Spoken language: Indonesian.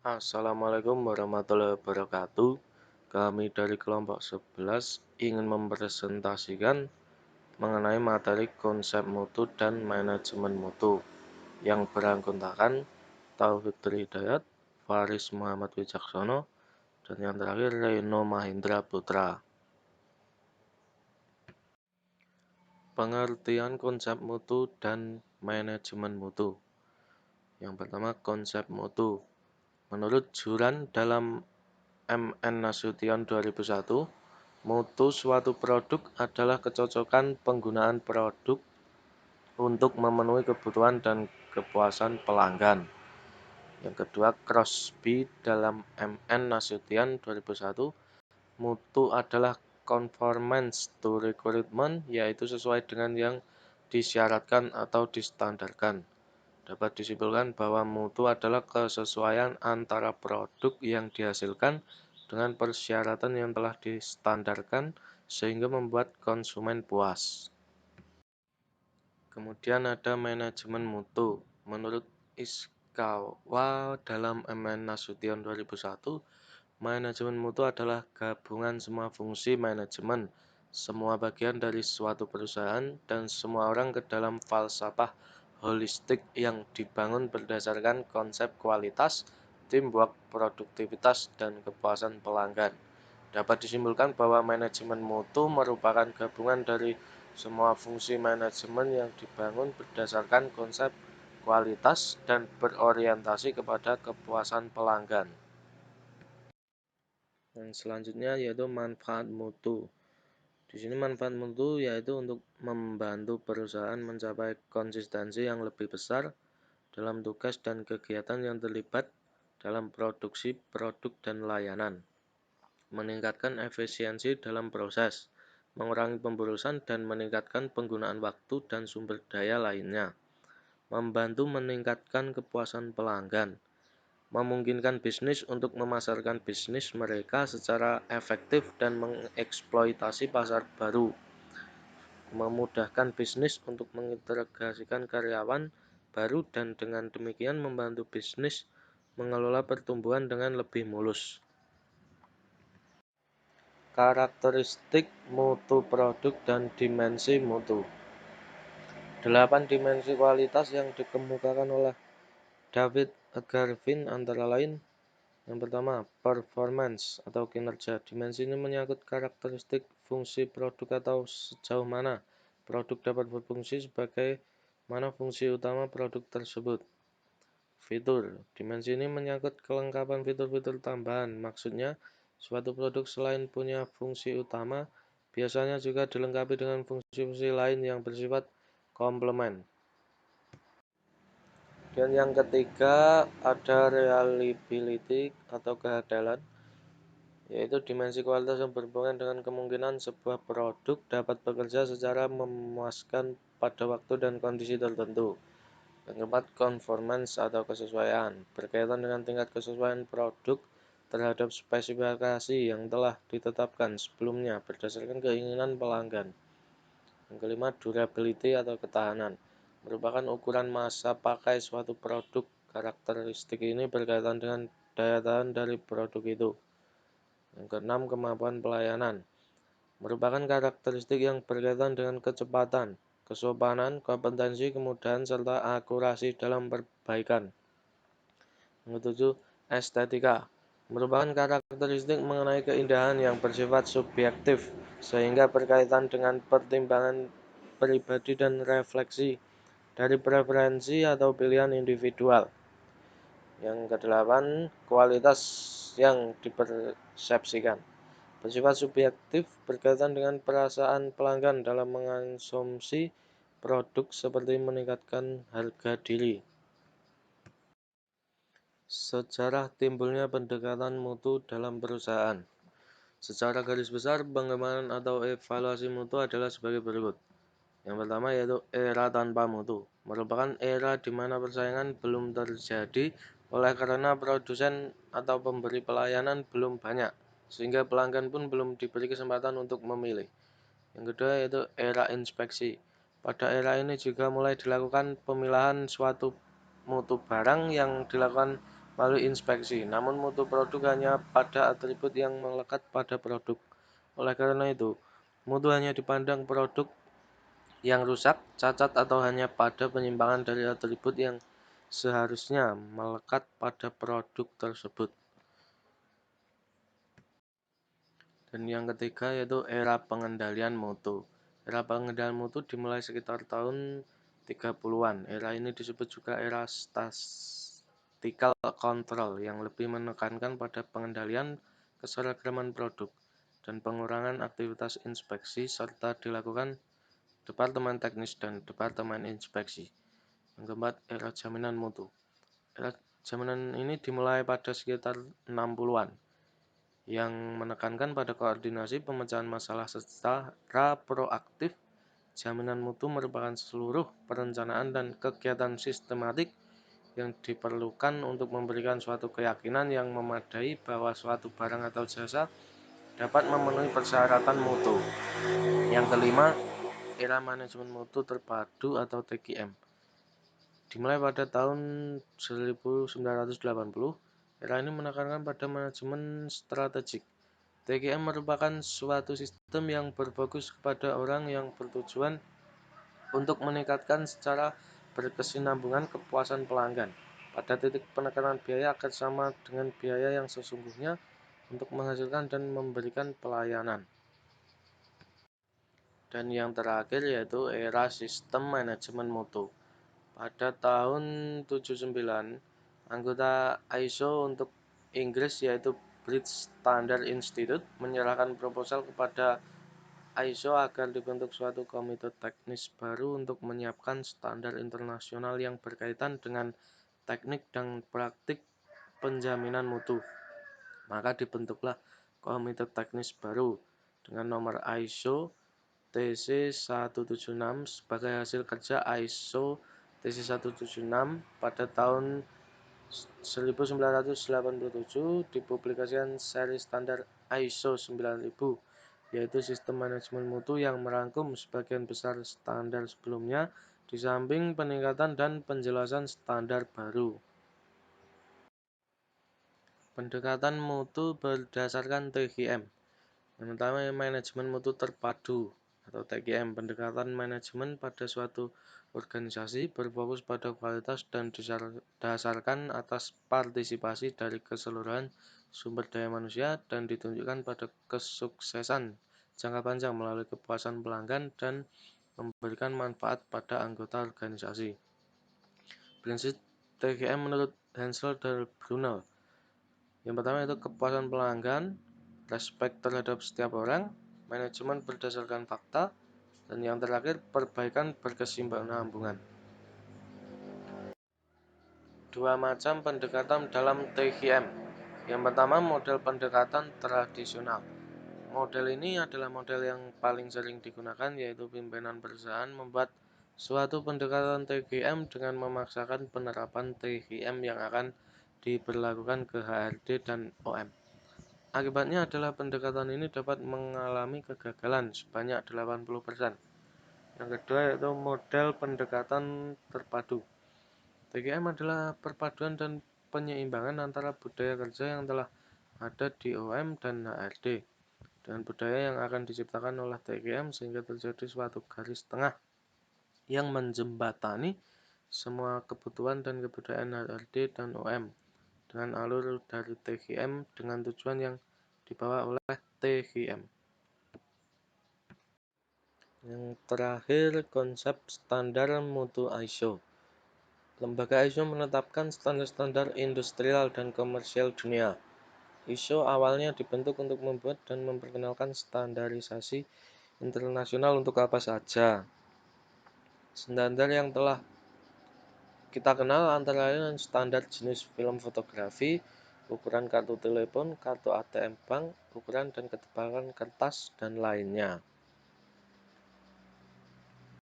Assalamualaikum warahmatullahi wabarakatuh. Kami dari kelompok 11 ingin mempresentasikan mengenai materi konsep mutu dan manajemen mutu yang beranggotakan Taufik Hidayat, Faris Muhammad Wijaksono, dan yang terakhir Reno Mahindra Putra. Pengertian konsep mutu dan manajemen mutu. Yang pertama, konsep mutu. Menurut Juran dalam MN Nasution 2001, mutu suatu produk adalah kecocokan penggunaan produk untuk memenuhi kebutuhan dan kepuasan pelanggan. Yang kedua, Crosby dalam MN Nasution 2001, mutu adalah conformance to requirement, yaitu sesuai dengan yang disyaratkan atau distandarkan. Dapat disimpulkan bahwa mutu adalah kesesuaian antara produk yang dihasilkan dengan persyaratan yang telah distandarkan sehingga membuat konsumen puas. Kemudian ada manajemen mutu. Menurut Ishikawa dalam MN Nasution 2001, manajemen mutu adalah gabungan semua fungsi manajemen, semua bagian dari suatu perusahaan, dan semua orang ke dalam falsafah holistik yang dibangun berdasarkan konsep kualitas, teamwork, produktivitas, dan kepuasan pelanggan. Dapat disimpulkan bahwa manajemen mutu merupakan gabungan dari semua fungsi manajemen yang dibangun berdasarkan konsep kualitas dan berorientasi kepada kepuasan pelanggan. Yang selanjutnya yaitu manfaat mutu. Di sini manfaat mutu yaitu untuk membantu perusahaan mencapai konsistensi yang lebih besar dalam tugas dan kegiatan yang terlibat dalam produksi produk dan layanan, meningkatkan efisiensi dalam proses, mengurangi pemborosan dan meningkatkan penggunaan waktu dan sumber daya lainnya, membantu meningkatkan kepuasan pelanggan, memungkinkan bisnis untuk memasarkan bisnis mereka secara efektif dan mengeksploitasi pasar baru, memudahkan bisnis untuk mengintegrasikan karyawan baru dan dengan demikian membantu bisnis mengelola pertumbuhan dengan lebih mulus. Karakteristik mutu produk dan dimensi mutu. 8 dimensi kualitas yang dikemukakan oleh David Garvin antara lain. Yang pertama, performance atau kinerja. Dimensi ini menyangkut karakteristik fungsi produk atau sejauh mana produk dapat berfungsi sebagai mana fungsi utama produk tersebut. Fitur. Dimensi ini menyangkut kelengkapan fitur-fitur tambahan. Maksudnya, suatu produk selain punya fungsi utama, biasanya juga dilengkapi dengan fungsi-fungsi lain yang bersifat komplement. Dan yang ketiga ada reliability atau kehandalan, yaitu dimensi kualitas yang berhubungan dengan kemungkinan sebuah produk dapat bekerja secara memuaskan pada waktu dan kondisi tertentu. Yang keempat, conformance atau kesesuaian, berkaitan dengan tingkat kesesuaian produk terhadap spesifikasi yang telah ditetapkan sebelumnya berdasarkan keinginan pelanggan. Yang kelima, durability atau ketahanan, merupakan ukuran masa pakai suatu produk. Karakteristik ini berkaitan dengan daya tahan dari produk itu. Yang keenam, kemampuan pelayanan, merupakan karakteristik yang berkaitan dengan kecepatan, kesopanan, kompetensi, kemudahan, serta akurasi dalam perbaikan. Yang ketujuh, estetika, merupakan karakteristik mengenai keindahan yang bersifat subjektif, sehingga berkaitan dengan pertimbangan pribadi dan refleksi dari preferensi atau pilihan individual. Yang kedelapan, kualitas yang dipersepsikan, bersifat subjektif, berkaitan dengan perasaan pelanggan dalam mengonsumsi produk seperti meningkatkan harga diri. Sejarah timbulnya pendekatan mutu dalam perusahaan. Secara garis besar, pengembangan atau evaluasi mutu adalah sebagai berikut. Yang pertama yaitu era tanpa mutu, merupakan era di mana persaingan belum terjadi oleh karena produsen atau pemberi pelayanan belum banyak, sehingga pelanggan pun belum diberi kesempatan untuk memilih. Yang kedua yaitu era inspeksi. Pada era ini juga mulai dilakukan pemilahan suatu mutu barang yang dilakukan melalui inspeksi. Namun mutu produk hanya pada atribut yang melekat pada produk. Oleh karena itu, mutu hanya dipandang produk yang rusak, cacat, atau hanya pada penyimpangan dari atribut yang seharusnya melekat pada produk tersebut. Dan yang ketiga yaitu era pengendalian mutu. Era pengendalian mutu dimulai sekitar tahun 30-an. Era ini disebut juga era statistical control yang lebih menekankan pada pengendalian keseragaman produk dan pengurangan aktivitas inspeksi serta dilakukan Departemen Teknis dan Departemen Inspeksi. Yang keempat, era jaminan mutu. Era jaminan ini dimulai pada sekitar 60-an yang menekankan pada koordinasi pemecahan masalah secara proaktif. Jaminan mutu merupakan seluruh perencanaan dan kegiatan sistematik yang diperlukan untuk memberikan suatu keyakinan yang memadai bahwa suatu barang atau jasa dapat memenuhi persyaratan mutu. Yang kelima, era manajemen mutu terpadu atau TQM. Dimulai pada tahun 1980, era ini menekankan pada manajemen strategik. TQM merupakan suatu sistem yang berfokus kepada orang yang bertujuan untuk meningkatkan secara berkesinambungan kepuasan pelanggan pada titik penekanan biaya agar sama dengan biaya yang sesungguhnya untuk menghasilkan dan memberikan pelayanan. Dan yang terakhir yaitu era sistem manajemen mutu. Pada tahun 79, anggota ISO untuk Inggris yaitu British Standard Institute menyerahkan proposal kepada ISO agar dibentuk suatu komite teknis baru untuk menyiapkan standar internasional yang berkaitan dengan teknik dan praktik penjaminan mutu. Maka dibentuklah komite teknis baru dengan nomor ISO TC 176 sebagai hasil kerja ISO TC 176 pada tahun 1987 dipublikasikan seri standar ISO 9000, yaitu sistem manajemen mutu yang merangkum sebagian besar standar sebelumnya di samping peningkatan dan penjelasan standar baru. Pendekatan mutu berdasarkan TQM. Yang pertama, manajemen mutu terpadu atau TQM. Pendekatan manajemen pada suatu organisasi berfokus pada kualitas dan didasarkan atas partisipasi dari keseluruhan sumber daya manusia dan ditunjukkan pada kesuksesan jangka panjang melalui kepuasan pelanggan dan memberikan manfaat pada anggota organisasi. Prinsip TQM menurut Hensel dan Brunel. Yang pertama itu kepuasan pelanggan, respek terhadap setiap orang, manajemen berdasarkan fakta, dan yang terakhir perbaikan berkesinambungan. Dua macam pendekatan dalam TQM. Yang pertama model pendekatan tradisional. Model ini adalah model yang paling sering digunakan, yaitu pimpinan perusahaan membuat suatu pendekatan TQM dengan memaksakan penerapan TQM yang akan diberlakukan ke HRD dan OM. Akibatnya adalah pendekatan ini dapat mengalami kegagalan sebanyak 80%. Yang kedua yaitu model pendekatan terpadu. TQM adalah perpaduan dan penyeimbangan antara budaya kerja yang telah ada di OM dan HRD dengan budaya yang akan diciptakan oleh TQM sehingga terjadi suatu garis tengah yang menjembatani semua kebutuhan dan kebudayaan HRD dan OM dengan alur dari TQM dengan tujuan yang dibawa oleh TQM. Yang terakhir, konsep standar mutu ISO. Lembaga ISO menetapkan standar-standar industrial dan komersial dunia. ISO awalnya dibentuk untuk membuat dan memperkenalkan standarisasi internasional untuk apa saja. Standar yang telah kita kenal antara lain standar jenis film fotografi, ukuran kartu telepon, kartu ATM bank, ukuran dan ketebalan kertas, dan lainnya.